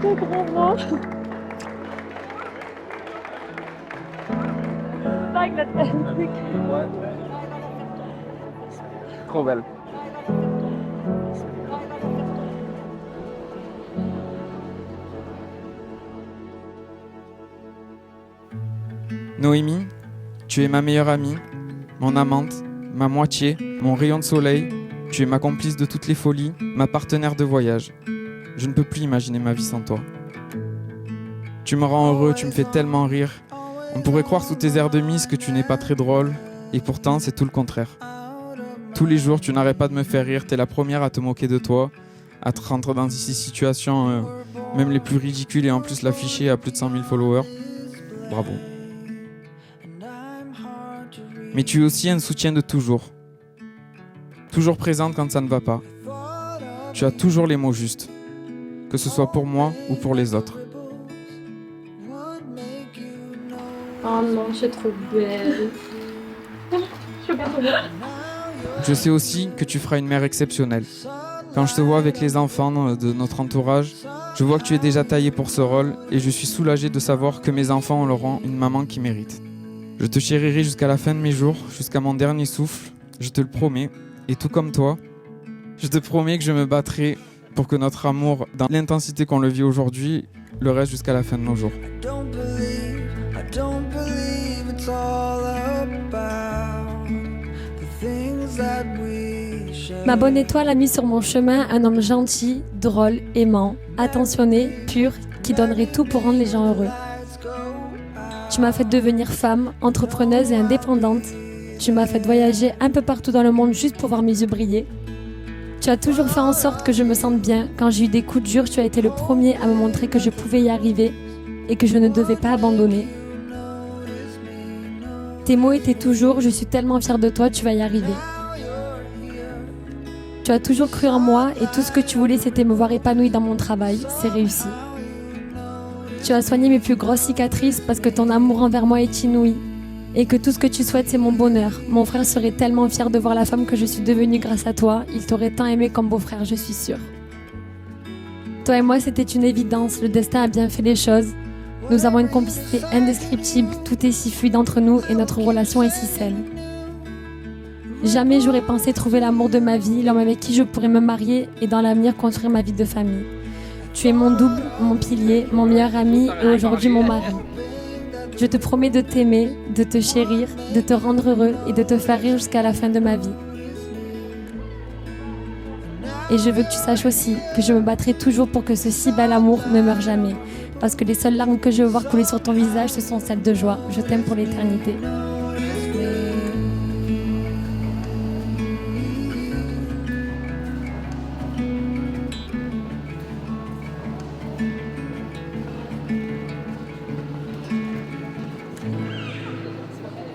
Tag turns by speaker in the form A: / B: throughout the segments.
A: Le grand blanc. Vague la tête.
B: Trop belle. Noémie, tu es ma meilleure amie, mon amante, ma moitié, mon rayon de soleil. Tu es ma complice de toutes les folies, ma partenaire de voyage. Je ne peux plus imaginer ma vie sans toi. Tu me rends heureux, tu me fais tellement rire. On pourrait croire sous tes airs de Miss que tu n'es pas très drôle, et pourtant c'est tout le contraire. Tous les jours, tu n'arrêtes pas de me faire rire, t'es la première à te moquer de toi, à te rentrer dans ces situations, même les plus ridicules, et en plus l'afficher à plus de 100 000 followers. Bravo. Mais tu es aussi un soutien de toujours. Toujours présente quand ça ne va pas. Tu as toujours les mots justes, que ce soit pour moi ou pour les autres.
A: Oh non, je suis trop belle. Je suis bien trop belle.
B: Je sais aussi que tu feras une mère exceptionnelle. Quand je te vois avec les enfants de notre entourage, je vois que tu es déjà taillée pour ce rôle et je suis soulagé de savoir que mes enfants auront une maman qui mérite. Je te chérirai jusqu'à la fin de mes jours, jusqu'à mon dernier souffle, je te le promets. Et tout comme toi, je te promets que je me battrai pour que notre amour, dans l'intensité qu'on le vit aujourd'hui, le reste jusqu'à la fin de nos jours.
A: Ma bonne étoile a mis sur mon chemin un homme gentil, drôle, aimant, attentionné, pur, qui donnerait tout pour rendre les gens heureux. Tu m'as fait devenir femme, entrepreneuse et indépendante. Tu m'as fait voyager un peu partout dans le monde juste pour voir mes yeux briller. Tu as toujours fait en sorte que je me sente bien. Quand j'ai eu des coups durs, tu as été le premier à me montrer que je pouvais y arriver et que je ne devais pas abandonner. Tes mots étaient toujours « Je suis tellement fière de toi, tu vas y arriver ». Tu as toujours cru en moi et tout ce que tu voulais, c'était me voir épanouie dans mon travail. C'est réussi. Tu as soigné mes plus grosses cicatrices parce que ton amour envers moi est inouï. Et que tout ce que tu souhaites, c'est mon bonheur. Mon frère serait tellement fier de voir la femme que je suis devenue grâce à toi. Il t'aurait tant aimé comme beau-frère, je suis sûre. Toi et moi, c'était une évidence. Le destin a bien fait les choses. Nous avons une complicité indescriptible. Tout est si fluide entre nous et notre relation est si saine. Jamais j'aurais pensé trouver l'amour de ma vie, l'homme avec qui je pourrais me marier et dans l'avenir construire ma vie de famille. Tu es mon double, mon pilier, mon meilleur ami et aujourd'hui mon mari. Je te promets de t'aimer, de te chérir, de te rendre heureux et de te faire rire jusqu'à la fin de ma vie. Et je veux que tu saches aussi que je me battrai toujours pour que ce si bel amour ne meure jamais. Parce que les seules larmes que je veux voir couler sur ton visage, ce sont celles de joie. Je t'aime pour l'éternité.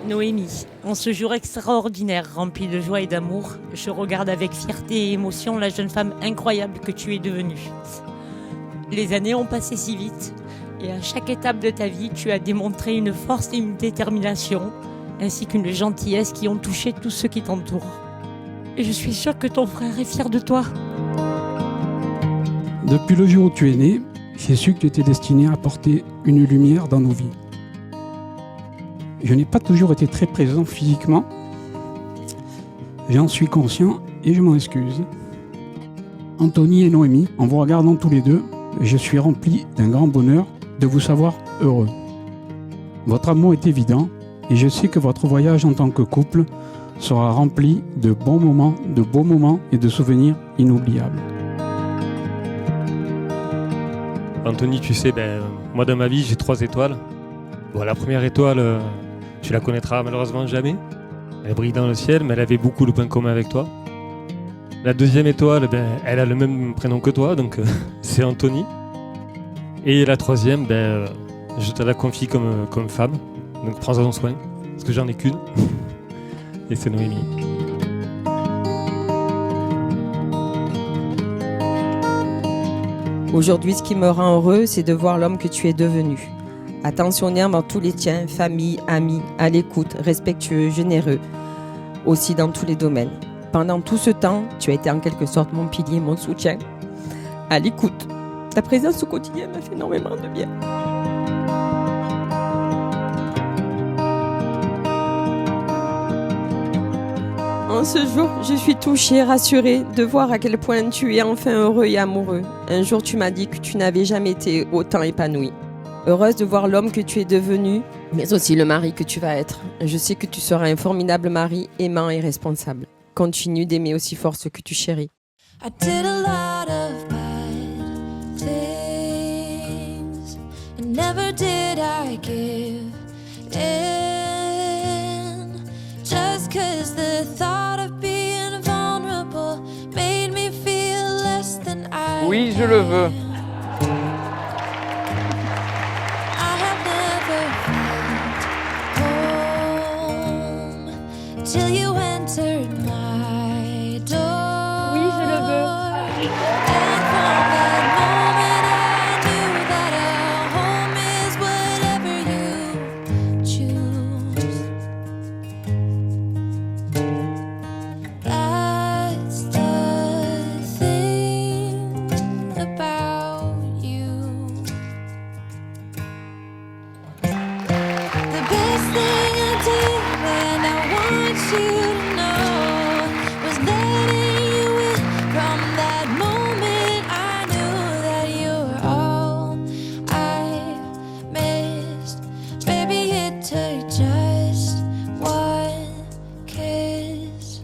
C: Noémie, en ce jour extraordinaire rempli de joie et d'amour, je regarde avec fierté et émotion la jeune femme incroyable que tu es devenue. Les années ont passé si vite et à chaque étape de ta vie, tu as démontré une force et une détermination ainsi qu'une gentillesse qui ont touché tous ceux qui t'entourent. Et je suis sûre que ton frère est fier de toi.
D: Depuis le jour où tu es né, j'ai su que tu étais destiné à apporter une lumière dans nos vies. Je n'ai pas toujours été très présent physiquement. J'en suis conscient et je m'en excuse. Anthony et Noémie, en vous regardant tous les deux, je suis rempli d'un grand bonheur de vous savoir heureux. Votre amour est évident et je sais que votre voyage en tant que couple sera rempli de bons moments, de beaux moments et de souvenirs inoubliables.
E: Anthony, tu sais, moi dans ma vie, j'ai 3 étoiles. Bon, la première étoile, tu la connaîtras malheureusement jamais. Elle brille dans le ciel, mais elle avait beaucoup de points communs avec toi. La deuxième étoile, elle a le même prénom que toi, donc c'est Anthony. Et la troisième, je te la confie comme femme, donc prends-en soin, parce que j'en ai qu'une. Et c'est Noémie.
F: Aujourd'hui, ce qui me rend heureux, c'est de voir l'homme que tu es devenu. Attentionné envers tous les tiens, famille, amis, à l'écoute, respectueux, généreux, aussi dans tous les domaines. Pendant tout ce temps, tu as été en quelque sorte mon pilier, mon soutien, à l'écoute. Ta présence au quotidien m'a fait énormément de bien. En ce jour, je suis touchée, rassurée de voir à quel point tu es enfin heureux et amoureux. Un jour, tu m'as dit que tu n'avais jamais été autant épanoui. Heureuse de voir l'homme que tu es devenu, mais aussi le mari que tu vas être. Je sais que tu seras un formidable mari, aimant et responsable. Continue d'aimer aussi fort ce que tu chéris.
G: I did a lot of bad things, and never did I give in. Just 'cause the thought of being vulnerable made me feel less than I
B: Oui, je le veux.
G: I have never felt home till you entered my door.
A: Oui, je le veux.
G: And from that moment I knew that a home is whatever you choose. That's the thing about you. The best thing I did, and I want you to know, was letting you in. From that moment I knew that you were all I missed. Baby, it took just one kiss.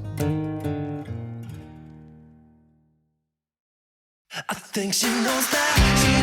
H: I think she knows that she